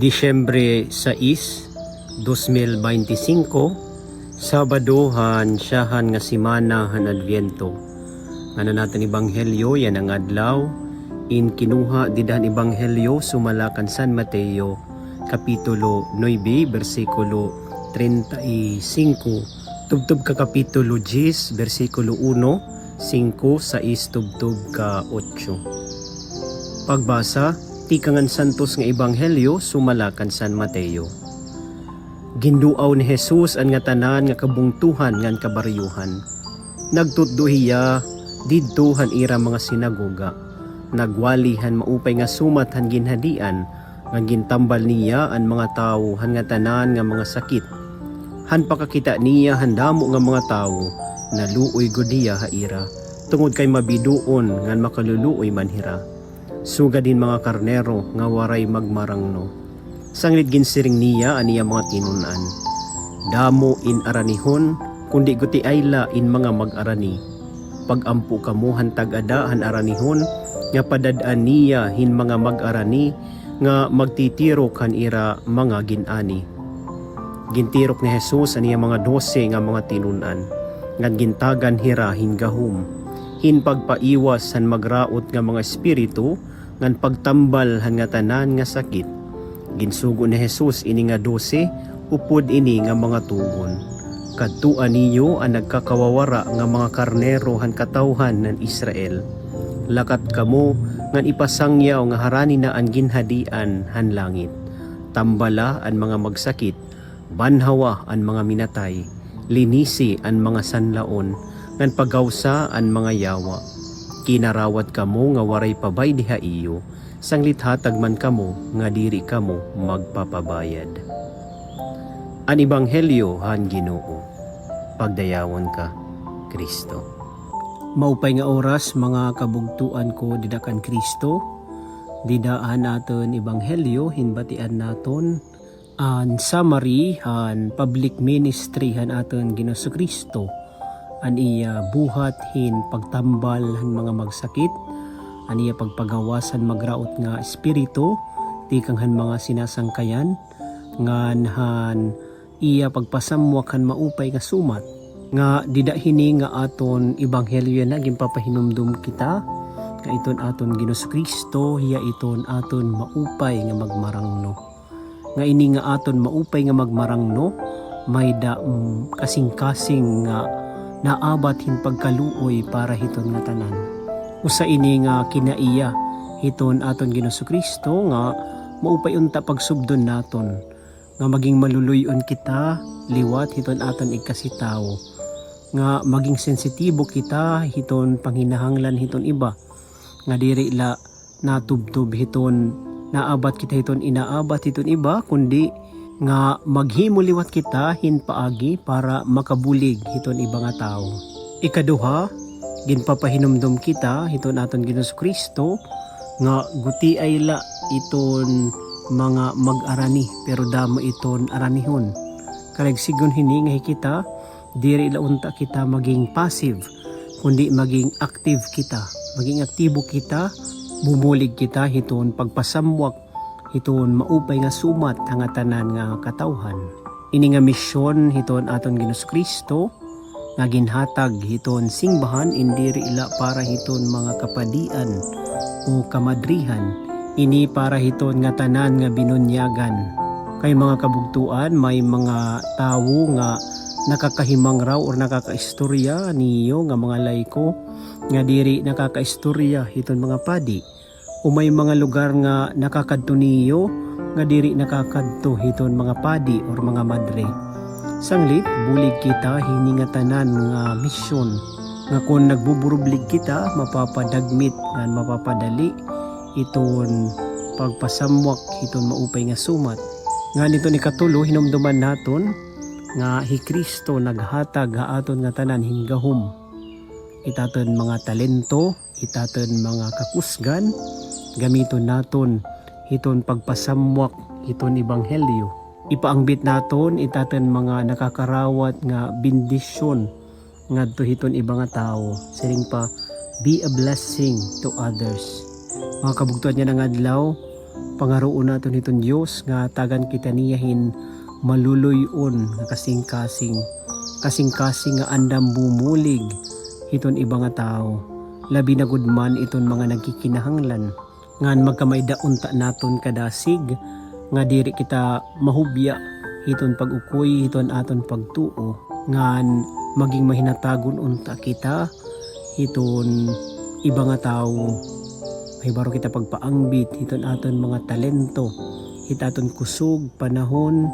Disyembre 6, 2025, Sabado han siyahan nga simana han Adviento. Ano natin ebanghelyo yan ang adlaw in kinuha didahan ebanghelyo sumalakan San Mateo kapitulo 9 bersikulo 35 tubtob ka kapitulo 10 bersikulo 1, 5, 6 tubtob ka 8. Pagbasa tikangan santos nga ebanghelyo sumalakan San Mateo. Ginduaw ni Jesus ang nga tanan nga kabungtuhan ngan kabaryuhan. Nagtutduhiya didtuhan ira mga sinagoga. Nagwalihan maupay nga sumat han ginhadian nga gintambal niya ang mga tawo han nga tanan nga mga sakit. Han pakakita niya han damo nga mga tawo naluoy gud niya haira tungod kay mabiduon ngan makaluluoy manhira. Suga din mga karnero nga waray magmarangno. Sanglit ginsiring niya aniya mga tinunan. Damo in aranihon kundi guti ayla in mga mag-arani. Pagampu kamo hantag ada han aranihon nga padadaan niya hin mga mag-arani nga magtitirok han ira mga ginani. Gintirok ni Jesus aniya mga 12 nga mga tinunan. Ngan gintagan hira hin gahum. Hin pagpaiwas han magraot nga mga espiritu ngan pagtambal han nga tanan nga sakit. Ginsugo ni Jesus ini nga 12 upod ini nga mga tugon. Kadtuan ninyo ang nagkakawawara nga mga karnero han katawhan ng Israel. Lakat kamo ngan ipasangyaw nga harani na ang ginhadian han langit. Tambala ang mga magsakit, banhawa ang mga minatay, linisi ang mga sanlaon, ngan pagawsa ang mga yawa. Kinarawat kamo nga waray pabay diha iyo. Sanglit hatag man kamo nga diri kamo magpapabayad. An ebanghelyo han Ginoo. Pagdayawon ka, Kristo. Maupay nga oras mga kabugtuan ko didakan Kristo. Didaan naton ebanghelyo hinbatian naton an summary han public ministry han aton Ginoo Kristo. An iya buhat hin pagtambal han mga magsakit. Aniya pagpagawasan magraot nga espiritu tikang han mga sinasangkayan ngan han iya pagpasamwak han maupay nga sumat nga didahini nga aton ebanghelyo na ginpapahinumdum kita nga iton aton Ginoo Kristo hiya iton aton maupay nga magmarangno nga ini nga aton maupay nga magmarangno may da kasing-kasing nga naabat hin pagkaluoy para hiton nga tanan. Usa ini nga kinaiya hiton aton Ginoo Kristo nga maupay unta pagsubdon naton nga maging maluluyon kita liwat hiton aton ikasitawo nga maging sensitibo kita hiton panghinahanglan hiton iba nga diri la natubtob hiton naabat kita hiton inaabat hiton iba kundi nga maghimo liwat kita hin paagi para makabulig hiton iba nga tawo. Ikaduha, ginpapahinumdum kita hiton aton Ginoo Kristo nga guti ayla iton mga mag-arani pero damo iton aranihon. Karagsigon hini nga kita diri la unta kita maging passive kundi maging active kita. Maging aktibo kita, bumulig kita hiton pagpasamwak hiton maupay nga sumat nga tanan nga katawhan. Ini nga misyon hiton aton Ginoo Kristo nga ginhatag hiton singbahan indiri ila para hiton mga kapadian o kamadrihan ini para hiton nga tanan nga binunyagan. Kay mga kabugtuan may mga tawo nga nakakahimang raw or nakakaistorya niyo nga mga layko nga diri nakakaistorya hiton mga padi o may mga lugar nga nakakadto niyo nga diri nakakadto hiton mga padi or mga madre. Sanglit, bulig kita hiningatanan nga misyon nga kung nagbuburublig kita mapapadagmit nga mapapadali iton pagpasamwak iton maupay nga sumat nga nito ni katulo hinumduman naton nga hi Kristo naghatag ha aton nga tanan hinggahom itaton mga talento itaton mga kakusgan gamiton naton hiton pagpasamwak hiton ebanghelyo. Ipaangbit naton itaten mga nakakarawat nga bendisyon ngadto hiton ibang nga tao. Siring pa, be a blessing to others. Mga kabugtuan niya ng adlaw, pangaroon naton hiton Dios nga tagan kita niyahin maluluyon nga kasing-kasing nga andam bumulig hiton ibang nga tao. Labi na gudman iton mga nagkikinahanglan ngan magkamaydaon ta naton kadasig nga diri kita mahubya hiton pag-ukoy hiton aton pagtuo ngan maging mahinatagon unta kita hiton ibang nga tao. Mahibaro kita pagpaangbit hiton aton mga talento hitaton kusog panahon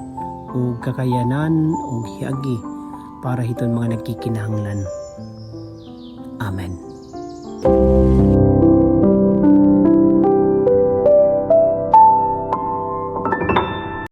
o kakayanan o hiyagi para hiton mga nagkikinahanglan. Amen.